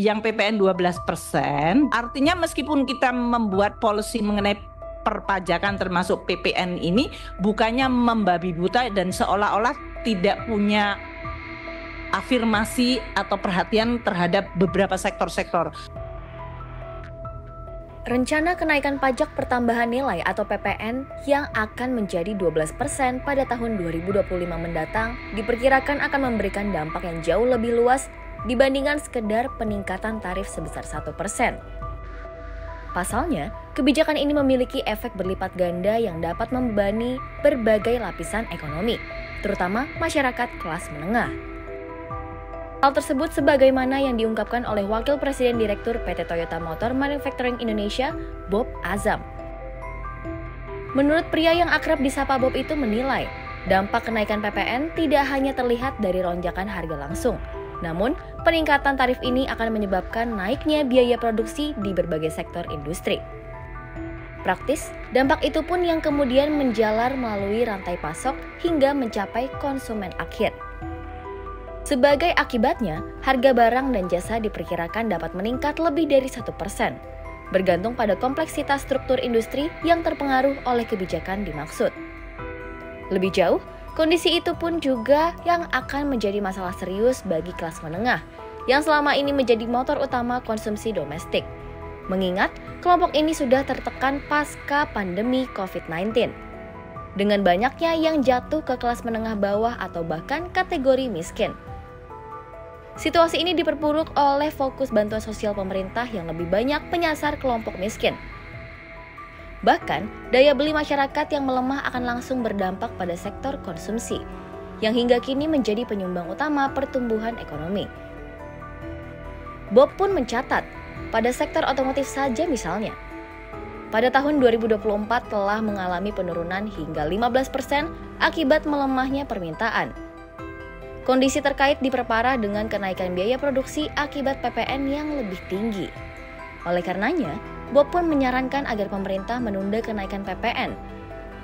Yang PPN 12%, artinya meskipun kita membuat policy mengenai perpajakan termasuk PPN ini bukannya membabi buta dan seolah-olah tidak punya afirmasi atau perhatian terhadap beberapa sektor-sektor. Rencana kenaikan pajak pertambahan nilai atau PPN yang akan menjadi 12% pada tahun 2025 mendatang diperkirakan akan memberikan dampak yang jauh lebih luas dibandingkan sekedar peningkatan tarif sebesar 1%. Pasalnya, kebijakan ini memiliki efek berlipat ganda yang dapat membebani berbagai lapisan ekonomi, terutama masyarakat kelas menengah. Hal tersebut sebagaimana yang diungkapkan oleh Wakil Presiden Direktur PT Toyota Motor Manufacturing Indonesia, Bob Azam. Menurut pria yang akrab disapa Bob itu menilai, dampak kenaikan PPN tidak hanya terlihat dari lonjakan harga langsung, namun peningkatan tarif ini akan menyebabkan naiknya biaya produksi di berbagai sektor industri. Praktis, dampak itu pun yang kemudian menjalar melalui rantai pasok hingga mencapai konsumen akhir. Sebagai akibatnya, harga barang dan jasa diperkirakan dapat meningkat lebih dari 1%, bergantung pada kompleksitas struktur industri yang terpengaruh oleh kebijakan dimaksud. Lebih jauh, kondisi itu pun juga yang akan menjadi masalah serius bagi kelas menengah, yang selama ini menjadi motor utama konsumsi domestik. Mengingat, kelompok ini sudah tertekan pasca pandemi COVID-19. Dengan banyaknya yang jatuh ke kelas menengah bawah atau bahkan kategori miskin. Situasi ini diperburuk oleh fokus bantuan sosial pemerintah yang lebih banyak menyasar kelompok miskin. Bahkan, daya beli masyarakat yang melemah akan langsung berdampak pada sektor konsumsi, yang hingga kini menjadi penyumbang utama pertumbuhan ekonomi. Bob pun mencatat, pada sektor otomotif saja misalnya, pada tahun 2024 telah mengalami penurunan hingga 15% akibat melemahnya permintaan. Kondisi terkait diperparah dengan kenaikan biaya produksi akibat PPN yang lebih tinggi. Oleh karenanya, Bob pun menyarankan agar pemerintah menunda kenaikan PPN,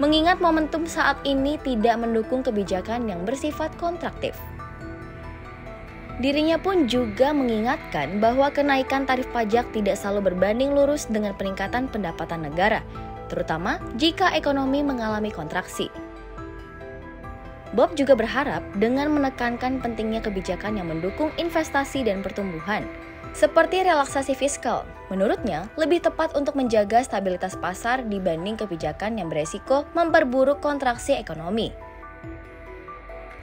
mengingat momentum saat ini tidak mendukung kebijakan yang bersifat kontraktif. Dirinya pun juga mengingatkan bahwa kenaikan tarif pajak tidak selalu berbanding lurus dengan peningkatan pendapatan negara, terutama jika ekonomi mengalami kontraksi. Bob juga berharap dengan menekankan pentingnya kebijakan yang mendukung investasi dan pertumbuhan, seperti relaksasi fiskal, menurutnya lebih tepat untuk menjaga stabilitas pasar dibanding kebijakan yang beresiko memperburuk kontraksi ekonomi.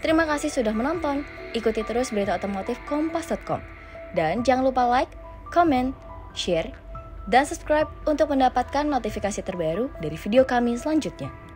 Terima kasih sudah menonton, ikuti terus berita otomotif kompas.com, dan jangan lupa like, comment, share, dan subscribe untuk mendapatkan notifikasi terbaru dari video kami selanjutnya.